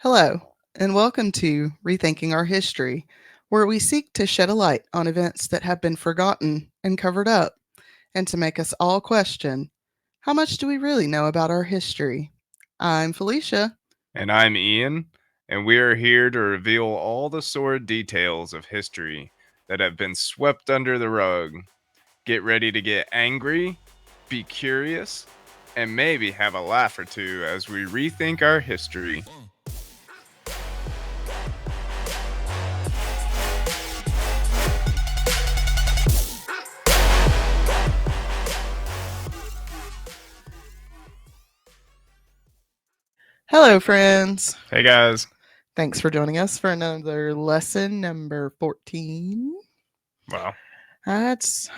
Hello, and welcome to Rethinking Our History, where we seek to shed a light on events that have been forgotten and covered up, and to make us all question how much do we really know about our history? I'm Felicia. And I'm Ian, and we are here to reveal all the sordid details of history that have been swept under the rug. Get ready to get angry, be curious, and maybe have a laugh or two as we rethink our history. Hello, friends. Hey guys. Thanks for joining us for another lesson number 14. Wow. That's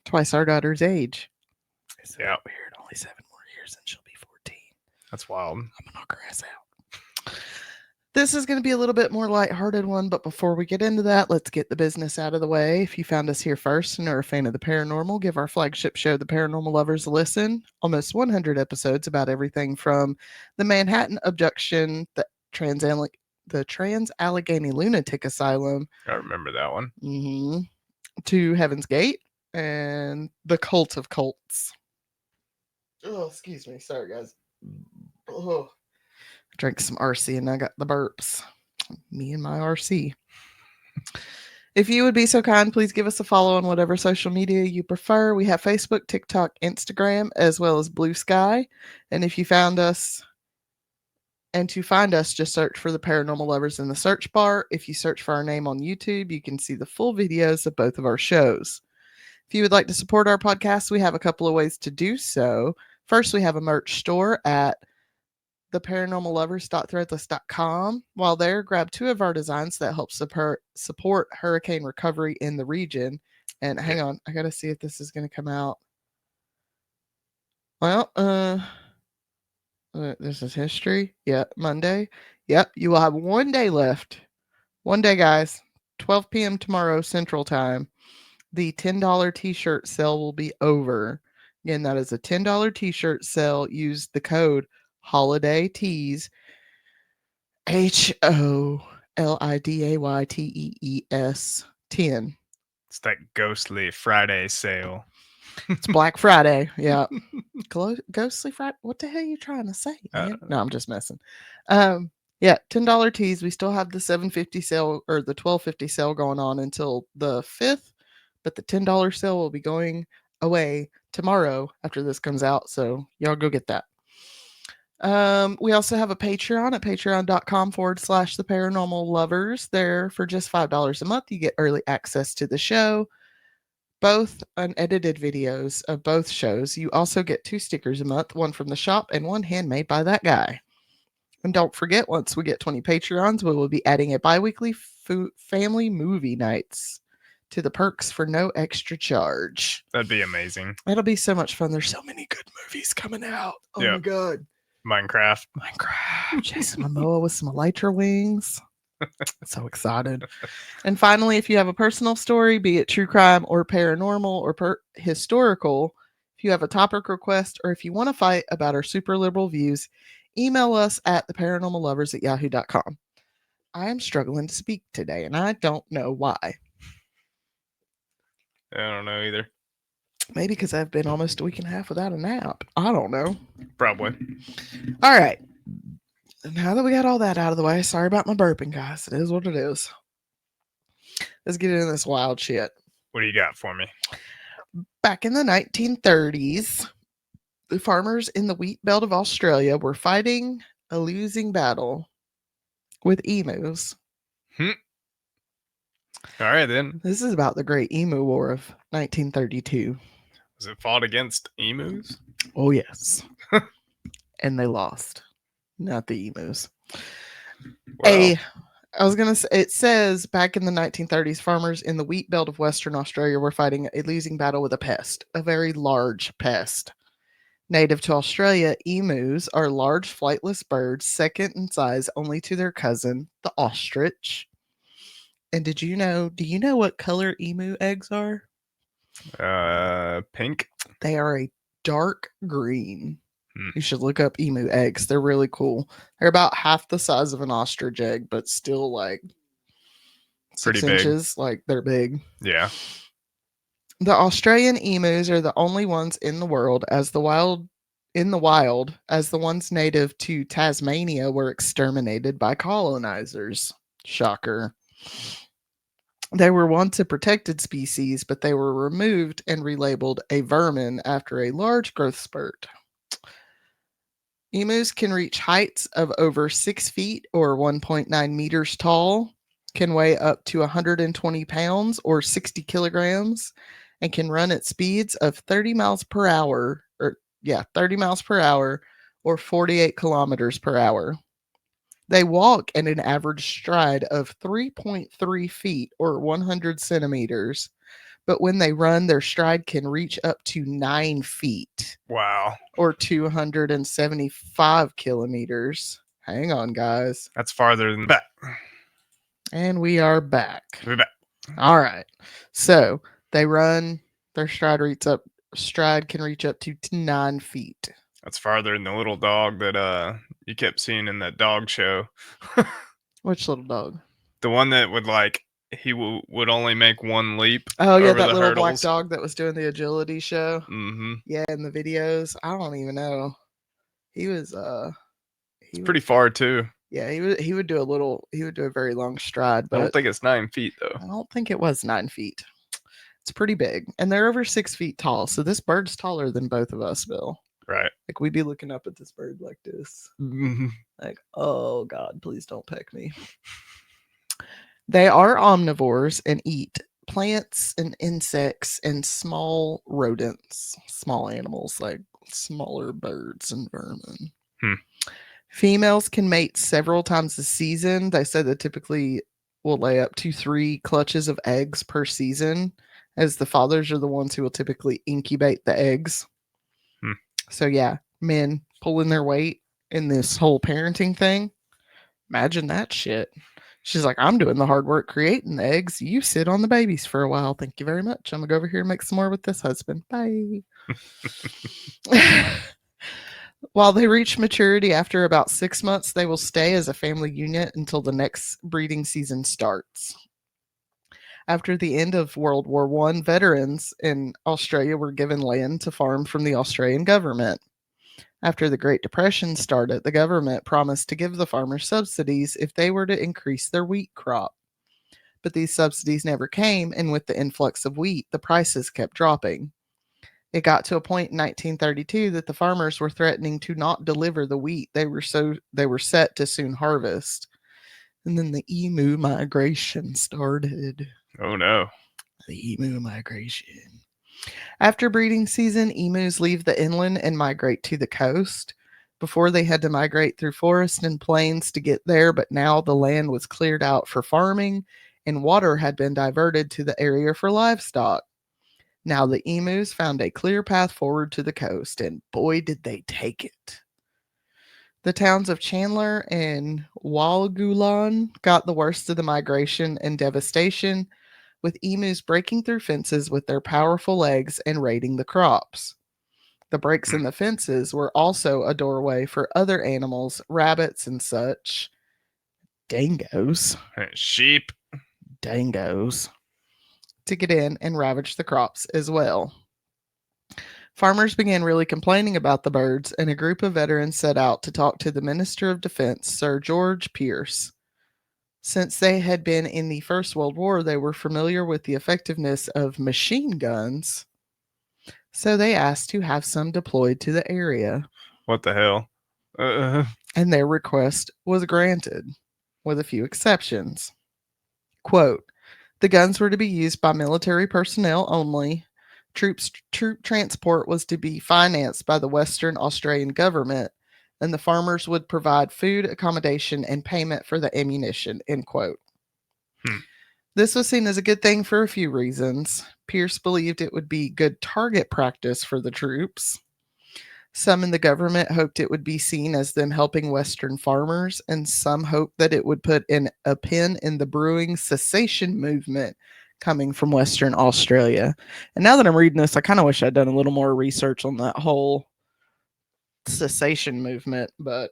twice our daughter's age. Isn't Yeah. that weird? Only 7 more years and she'll be 14. That's wild. I'm gonna knock her ass out. This is going to be a little bit more lighthearted one, but before we get into that, let's get the business out of the way. If you found us here first and are a fan of the paranormal, give our flagship show, The Paranormal Lovers, a listen. Almost 100 episodes about everything from the Manhattan abduction, the Trans-Allegheny Lunatic Asylum, I remember that one. to Heaven's Gate, and the Cult of Cults. Oh, excuse me. Sorry, guys. Oh. Drank some RC and I got the burps. Me and my RC. If you would be so kind, please give us a follow on whatever social media you prefer. We have Facebook, TikTok, Instagram, as well as Blue Sky. And if you found us, and to find us, just search for the Paranormal Lovers in the search bar. If you search for our name on YouTube, you can see the full videos of both of our shows. If you would like to support our podcast, we have a couple of ways to do so. First, we have a merch store at theparanormallovers.threadless.com. While there, grab 2 of our designs that help support hurricane recovery in the region. And hang on, I got to see if this is going to come out. Well, this is history. Yeah, Monday. Yep, you will have 1 day left. 1 day, guys. 12 p.m. tomorrow, Central Time. The $10 t-shirt sale will be over. Again, that is a $10 t-shirt sale. Use the code Holiday Tees, HOLIDAYTEES 10. It's that ghostly Friday sale. It's Black Friday. Yeah. Ghostly Friday. What the hell are you trying to say, man? No, I'm just messing. Yeah, $10 tees. We still have the $7.50 sale or the $12.50 sale going on until the 5th, but the $10 sale will be going away tomorrow after this comes out. So y'all go get that. We also have a Patreon at patreon.com/the paranormal lovers. There for just $5 a month, you get early access to the show, both unedited videos of both shows. You also get 2 stickers a month, one from the shop and one handmade by that guy. And don't forget, once we get 20 Patreons, we will be adding a bi-weekly family movie nights to the perks for no extra charge. That'd be amazing. It'll be so much fun. There's so many good movies coming out. Oh my god. Minecraft. Jason Momoa with some elytra wings. So excited. And finally, if you have a personal story, be it true crime or paranormal or historical, if you have a topic request or if you want to fight about our super liberal views, email us at theparanormallovers@yahoo.com. I am struggling to speak today, and I don't know why. I don't know either. Maybe because I've been almost a week and a half without a nap. I don't know. Probably. All right. Now that we got all that out of the way, sorry about my burping, guys. It is what it is. Let's get into this wild shit. What do you got for me? Back in the 1930s, the farmers in the wheat belt of Australia were fighting a losing battle with emus. All right, then. This is about the Great Emu War of 1932. Was it fought against emus? Oh, yes. And they lost. Not the emus. Well, I was going to say, it says back in the 1930s, farmers in the wheat belt of Western Australia were fighting a losing battle with a pest, a very large pest. Native to Australia, emus are large flightless birds, second in size only to their cousin, the ostrich. And do you know what color emu eggs are? pink. They are a dark green. You should look up emu eggs. They're really cool. They're about half the size of an ostrich egg, but still like Pretty 6 big. inches. Like they're big. Yeah. The Australian emus are the only ones in the world in the wild as the ones native to Tasmania were exterminated by colonizers. Shocker. They were once a protected species, but they were removed and relabeled a vermin after a large growth spurt. Emus can reach heights of over 6 feet or 1.9 meters tall, can weigh up to 120 pounds or 60 kilograms, and can run at speeds of 30 miles per hour, 30 miles per hour or 48 kilometers per hour. They walk at an average stride of 3.3 feet or 100 centimeters, but when they run, their stride can reach up to 9 feet. Wow. Or 275 kilometers. Hang on, guys. That's farther than back. And we are back. We're back. All right. So they run, their stride can reach up to 9 feet. That's farther than the little dog that you kept seeing in that dog show. Which little dog? The one that would like he would only make one leap. Oh yeah, over that the little hurdles. black dog that was doing the agility show. Mm-hmm. Yeah, in the videos. I don't even know. He was It's pretty far too. Yeah, he would do a very long stride, but I don't think it's 9 feet though. I don't think it was 9 feet. It's pretty big, and they're over 6 feet tall. So this bird's taller than both of us, Bill. Right. Like we'd be looking up at this bird like this, like, oh God, please don't peck me. They are omnivores and eat plants and insects and small rodents, small animals like smaller birds and vermin. Females can mate several times a season. They said that typically will lay up to 3 clutches of eggs per season, as the fathers are the ones who will typically incubate the eggs. So yeah, men pulling their weight in this whole parenting thing. Imagine that shit. She's like, I'm doing the hard work creating the eggs. You sit on the babies for a while. Thank you very much. I'm gonna go over here and make some more with this husband. Bye. While they reach maturity after about 6 months, they will stay as a family unit until the next breeding season starts. After the end of World War I, veterans in Australia were given land to farm from the Australian government. After the Great Depression started, the government promised to give the farmers subsidies if they were to increase their wheat crop. But these subsidies never came, and with the influx of wheat, the prices kept dropping. It got to a point in 1932 that the farmers were threatening to not deliver the wheat they were set to soon harvest. And then the emu migration started. Oh no. The emu migration. After breeding season, emus leave the inland and migrate to the coast. Before they had to migrate through forest and plains to get there, but now the land was cleared out for farming and water had been diverted to the area for livestock. Now the emus found a clear path forward to the coast, and boy did they take it. The towns of Chandler and Walgulan got the worst of the migration and devastation, with emus breaking through fences with their powerful legs and raiding the crops. The breaks in the fences were also a doorway for other animals, rabbits and such. Dingoes. Sheep. Dingoes. To get in and ravage the crops as well. Farmers began really complaining about the birds, and a group of veterans set out to talk to the Minister of Defense, Sir George Pierce. Since they had been in the First World War, they were familiar with the effectiveness of machine guns, so they asked to have some deployed to the area. What the hell? And their request was granted, with a few exceptions. Quote, the guns were to be used by military personnel only. Troop transport was to be financed by the Western Australian government, and the farmers would provide food, accommodation, and payment for the ammunition, end quote. This was seen as a good thing for a few reasons. Pierce believed it would be good target practice for the troops. Some in the government hoped it would be seen as them helping Western farmers, and some hoped that it would put in a pin in the brewing cessation movement coming from Western Australia. And now that I'm reading this, I kind of wish I'd done a little more research on that whole cessation movement, but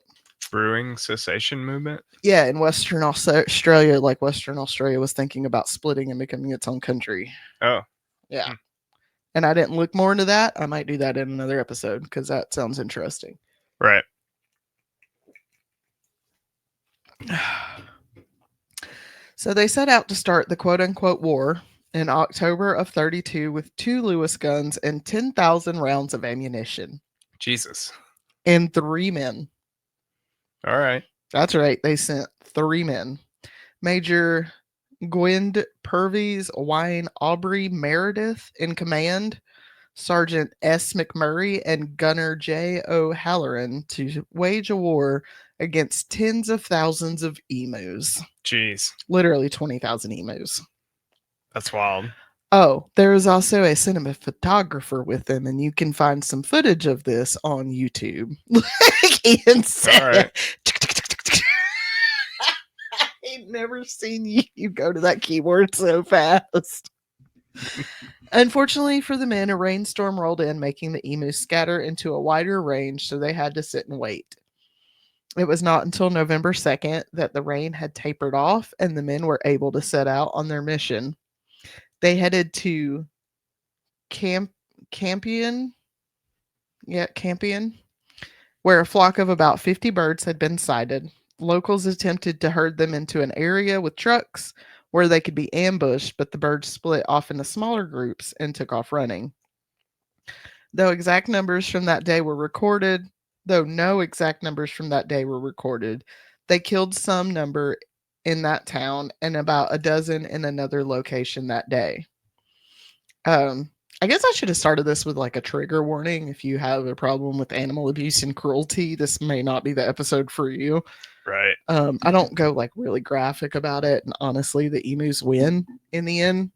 Brewing cessation movement? yeah, in Western Australia, like Western Australia was thinking about splitting and becoming its own country. Oh. Yeah. And I didn't look more into that. I might do that in another episode because that sounds interesting. Right. So they set out to start the quote unquote war in October of 32 with 2 Lewis guns and 10,000 rounds of ammunition. Jesus. And 3 men. All right. That's right. They sent 3 men. Major Gwynd Purvis Wine Aubrey Meredith in command, Sergeant S. McMurray and Gunner J. O'Halloran to wage a war against tens of thousands of emus. Jeez. Literally 20,000 emus. That's wild. Oh, there is also a cinema photographer with them, and you can find some footage of this on YouTube. Like Ian said. All right. I ain't never seen you go to that keyboard so fast. Unfortunately for the men, a rainstorm rolled in, making the emus scatter into a wider range, so they had to sit and wait. It was not until November 2nd that the rain had tapered off and the men were able to set out on their mission. They headed to Campion, where a flock of about 50 birds had been sighted. Locals attempted to herd them into an area with trucks where they could be ambushed, but the birds split off into smaller groups and took off running. Though no exact numbers from that day were recorded, they killed some number in that town and about a dozen in another location that day. I guess I should have started this with like a trigger warning. If you have a problem with animal abuse and cruelty, this may not be the episode for you. Right. I don't go like really graphic about it. And honestly, the emus win in the end.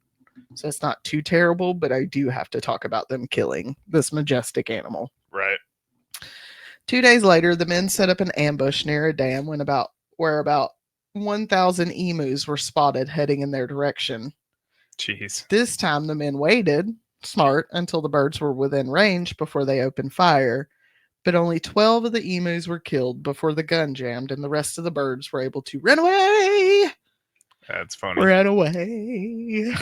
So it's not too terrible, but I do have to talk about them killing this majestic animal. Right. 2 days later, the men set up an ambush near a dam where about 1,000 emus were spotted heading in their direction. Jeez. This time the men waited, smart, until the birds were within range before they opened fire. But only 12 of the emus were killed before the gun jammed, and the rest of the birds were able to run away. That's funny. Run away.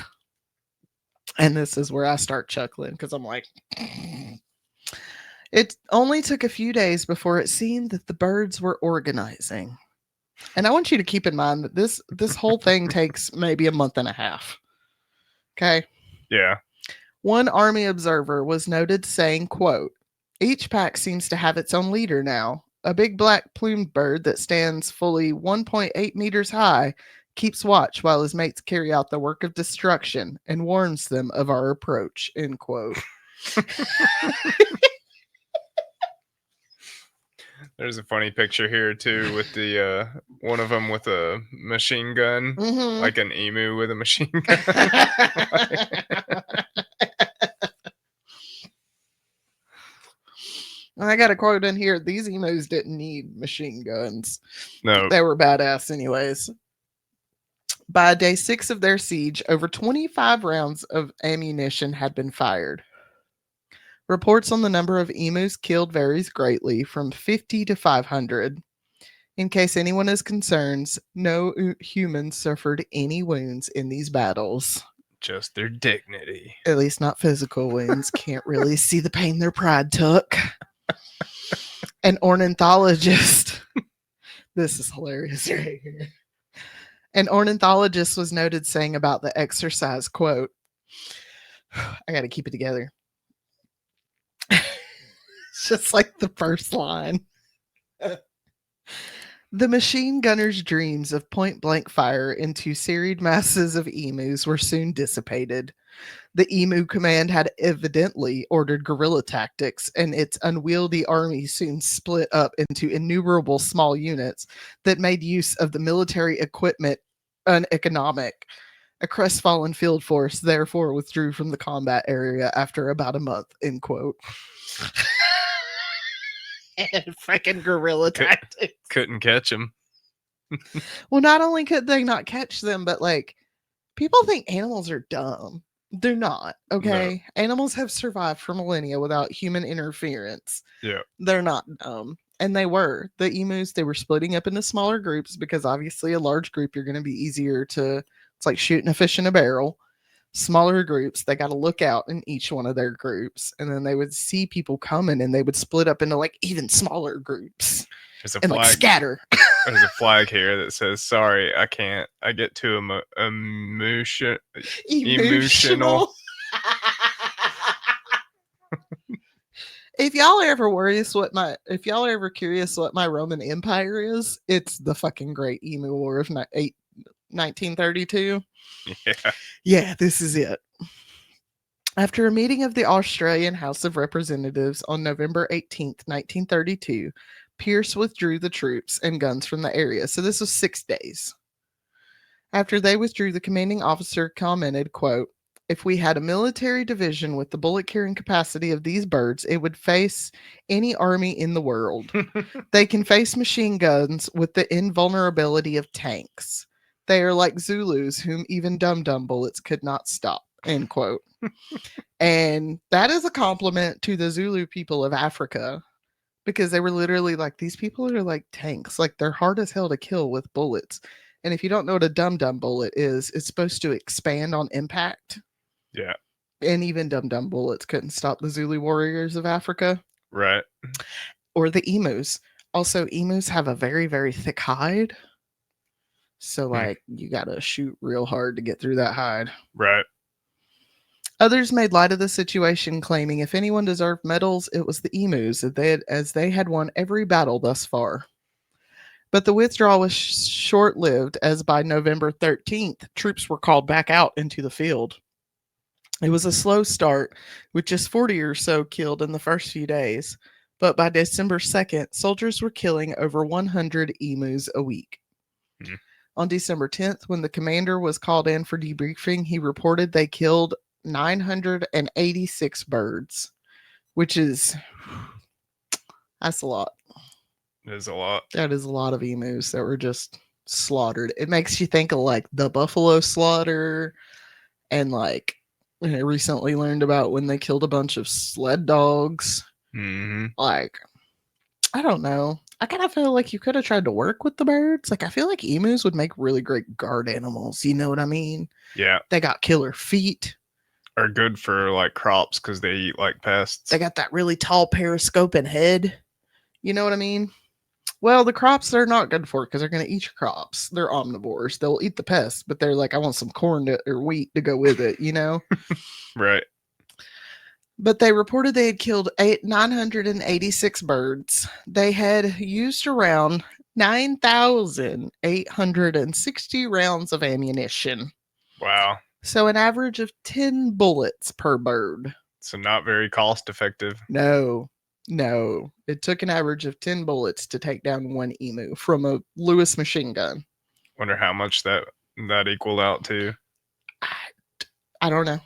And this is where I start chuckling because I'm like, it only took a few days before it seemed that the birds were organizing. And I want you to keep in mind that this whole thing takes maybe a month and a half. Okay? Yeah. One army observer was noted saying, quote, "Each pack seems to have its own leader now. A big black plumed bird that stands fully 1.8 meters high keeps watch while his mates carry out the work of destruction and warns them of our approach," end quote. There's a funny picture here too with the one of them with a machine gun, like an emu with a machine gun. I got a quote in here. These emus didn't need machine guns. No. They were badass anyways. By day 6 of their siege, over 25 rounds of ammunition had been fired. Reports on the number of emus killed varies greatly, from 50 to 500. In case anyone is concerned, no humans suffered any wounds in these battles. Just their dignity. At least not physical wounds. Can't really see the pain their pride took. An ornithologist. This is hilarious right here. An ornithologist was noted saying about the exercise, quote, I got to keep it together. It's just like the first line. The machine gunner's dreams of point-blank fire into serried masses of emus were soon dissipated. The emu command had evidently ordered guerrilla tactics, and its unwieldy army soon split up into innumerable small units that made use of the military equipment uneconomic. A crestfallen field force therefore withdrew from the combat area after about a month, end quote. And freaking guerrilla tactics. Couldn't catch them. Well, not only could they not catch them, but like people think animals are dumb. Do not. No. Okay. Animals have survived for millennia without human interference. Yeah. They're not dumb. And they were. The emus, they were splitting up into smaller groups because obviously a large group, you're going to be easier to, it's like shooting a fish in a barrel. Smaller groups, they got to look out in each one of their groups. And then they would see people coming and they would split up into like even smaller groups There's a and like flag. scatter. There's a flag here that says, "Sorry, I can't. I get too emotional." Emotional. If y'all are ever worried what my, if y'all are ever curious what my Roman Empire is, it's the fucking Great Emu War of 1932. Yeah. Yeah, this is it. After a meeting of the Australian House of Representatives on November 18th, 1932, Pierce withdrew the troops and guns from the area. So this was 6 days. After they withdrew, the commanding officer commented, quote, "If we had a military division with the bullet carrying capacity of these birds, it would face any army in the world. They can face machine guns with the invulnerability of tanks. They are like Zulus whom even dum-dum bullets could not stop." End quote. And that is a compliment to the Zulu people of Africa because they were literally like, these people are like tanks. Like they're hard as hell to kill with bullets. And if you don't know what a dum-dum bullet is, it's supposed to expand on impact. Yeah. And even dum-dum bullets couldn't stop the Zulu warriors of Africa. Right. Or the emus. Also, emus have a very, very thick hide. So, like, you got to shoot real hard to get through that hide. Right. Others made light of the situation, claiming if anyone deserved medals, it was the emus, as they had won every battle thus far. But the withdrawal was short lived, as by November 13th, troops were called back out into the field. It was a slow start, with just 40 or so killed in the first few days. But by December 2nd, soldiers were killing over 100 emus a week. Mhm. On December 10th, when the commander was called in for debriefing, he reported they killed 986 birds, which is, that's a lot. It is a lot. That is a lot of emus that were just slaughtered. It makes you think of like the buffalo slaughter, and like I recently learned about when they killed a bunch of sled dogs. Mm-hmm. Like, I don't know. I kind of feel like you could have tried to work with the birds. Like, I feel like emus would make really great guard animals. You know what I mean? Yeah. They got killer feet. Are good for like crops because they eat like pests. They got that really tall periscoping head. You know what I mean? Well, the crops they're not good for because they're going to eat your crops. They're omnivores. They'll eat the pests, but they're like, I want some corn or wheat to go with it, you know? Right. But they reported they had killed 986 birds. They had used around 9,860 rounds of ammunition. Wow. So an average of 10 bullets per bird. So not very cost effective. No. It took an average of 10 bullets to take down one emu from a Lewis machine gun. Wonder how much that equaled out to. I don't know.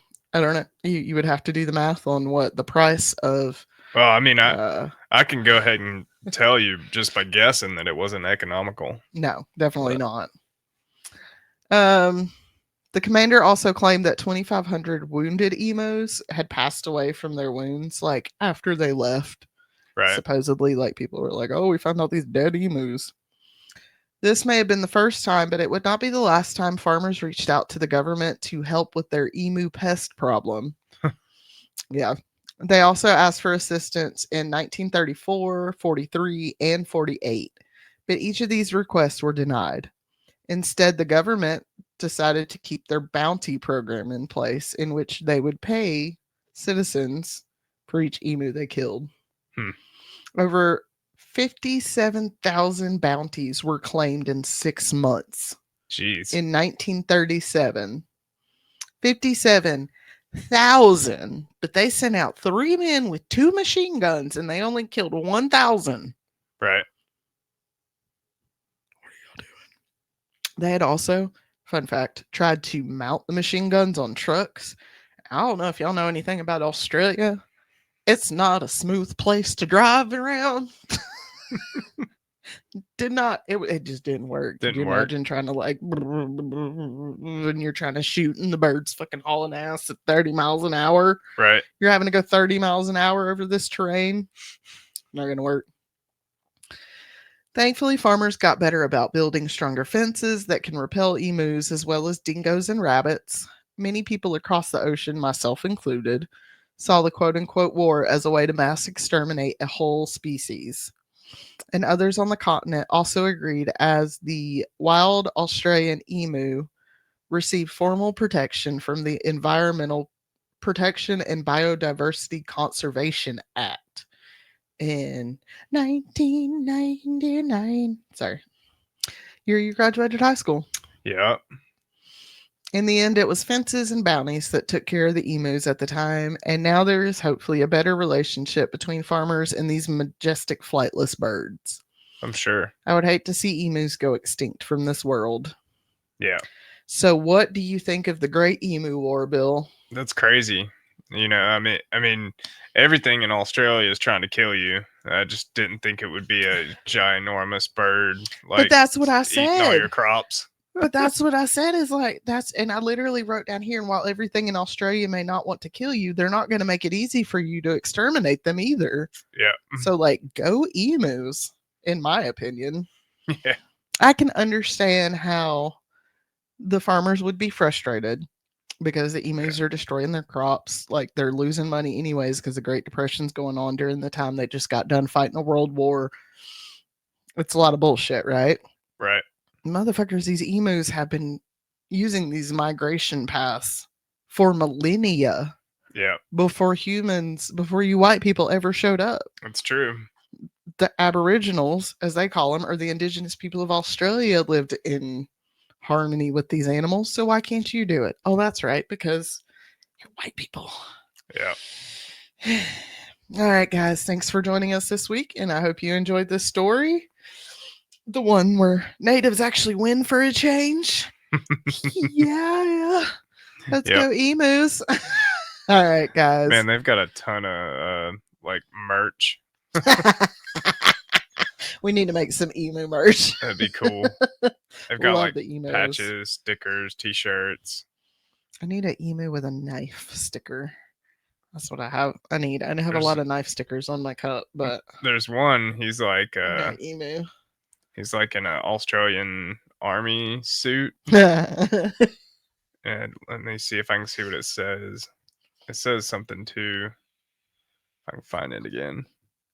You would have to do the math on what the price of. Well, I mean, I can go ahead and tell you just by guessing that it wasn't economical. No, definitely not. The commander also claimed that 2,500 wounded emus had passed away from their wounds, like after they left. Right. Supposedly, like people were like, "Oh, we found out these dead emus." This may have been the first time, but it would not be the last time farmers reached out to the government to help with their emu pest problem. Yeah. They also asked for assistance in 1934, 43, and 48, but each of these requests were denied. Instead, the government decided to keep their bounty program in place, in which they would pay citizens for each emu they killed. Over 57,000 bounties were claimed in 6 months. Jeez. In 1937. 57,000. But they sent out 3 men with 2 machine guns and they only killed 1,000. Right. What are y'all doing? They had also, fun fact, tried to mount the machine guns on trucks. I don't know if y'all know anything about Australia. It's not a smooth place to drive around. Did not. It just didn't work. Could you Didn't work. imagine trying to like when you're trying to shoot and the bird's fucking hauling ass at 30 miles an hour? Right. You're having to go 30 miles an hour over this terrain. Not gonna work. Thankfully, farmers got better about building stronger fences that can repel emus as well as dingoes and rabbits. Many people across the ocean, myself included, saw the quote unquote war as a way to mass exterminate a whole species. And others on the continent also agreed as the wild Australian emu received formal protection from the Environmental Protection and Biodiversity Conservation Act in 1999. Sorry. Year you graduated high school. Yeah. In the end, it was fences and bounties that took care of the emus at the time, and now there is hopefully a better relationship between farmers and these majestic flightless birds. I'm sure. I would hate to see emus go extinct from this world. Yeah. So, what do you think of the Great Emu War, Bill? That's crazy. I mean, everything in Australia is trying to kill you. I just didn't think it would be a ginormous bird But that's what I eating all your said. crops. But that's what I said is like, and I literally wrote down here, and while everything in Australia may not want to kill you, they're not going to make it easy for you to exterminate them either. Yeah. So, like, go emus, in my opinion. Yeah. I can understand how the farmers would be frustrated because the emus are destroying their crops. Like, they're losing money anyways because the Great Depression's going on during the time they just got done fighting a world war. It's a lot of bullshit, right? Right. Motherfuckers, these emus have been using these migration paths for millennia. Yeah. Before you white people ever showed up. That's true. The Aboriginals, as they call them, or the indigenous people of Australia, lived in harmony with these animals. So why can't you do it? Oh, that's right, because you're white people. Yeah. All right, guys. Thanks for joining us this week, and I hope you enjoyed this story. The one where natives actually win for a change. Yeah. Let's go emus. All right, guys. Man, they've got a ton of like merch. We need to make some emu merch. That'd be cool. They've got Love like the emus. patches, stickers, t-shirts. I need an emu with a knife sticker. That's what I have. I have a lot of knife stickers on my cup, but there's one. He's like emu. He's like in an Australian army suit. And And let me see if I can see what it says. It says something too. If I can find it again.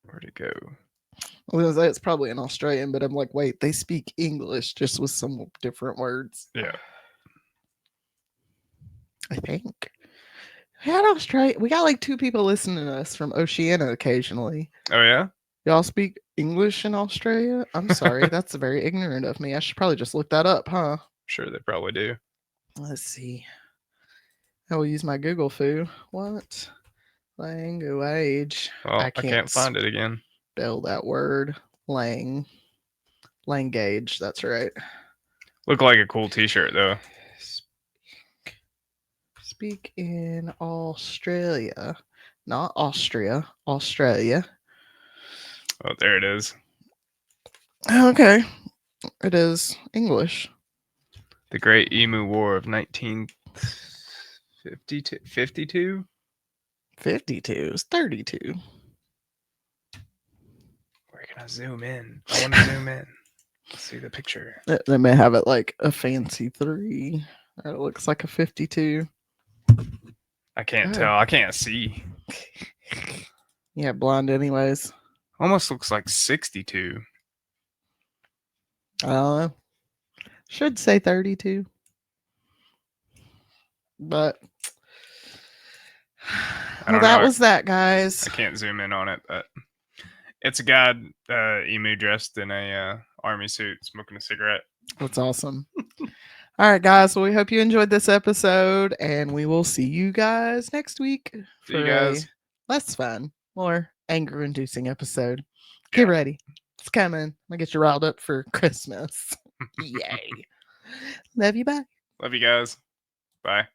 Where'd it go? I was gonna say it's probably an Australian, but I'm like, wait, they speak English just with some different words. Yeah. I think. Australia. We got like 2 people listening to us from Oceania occasionally. Oh yeah? Y'all speak English in Australia? I'm sorry, that's very ignorant of me. I should probably just look that up, huh? Sure, they probably do. Let's see. I will use my Google foo. What language? Well, I can't find it again. Spell that word. Language. That's right. Look like a cool t-shirt though. Speak in Australia. Not Austria. Australia. Oh, there it is. Okay. It is English. The Great Emu War of 1952. 52? 52 is 32. Where can I zoom in? I want to zoom in. Let's see the picture. They may have it like a fancy 3. It looks like a 52. I can't tell. I can't see. Yeah, blind anyways. Almost looks like 62. I don't know. Should say 32. But that was that, guys. I can't zoom in on it, but it's a guy, emu dressed in a army suit, smoking a cigarette. That's awesome. All right, guys. Well, we hope you enjoyed this episode, and we will see you guys next week for you guys. A less fun, more anger-inducing episode. Get ready. It's coming. I'll get you riled up for Christmas. Yay. Love you. Bye. Love you guys. Bye.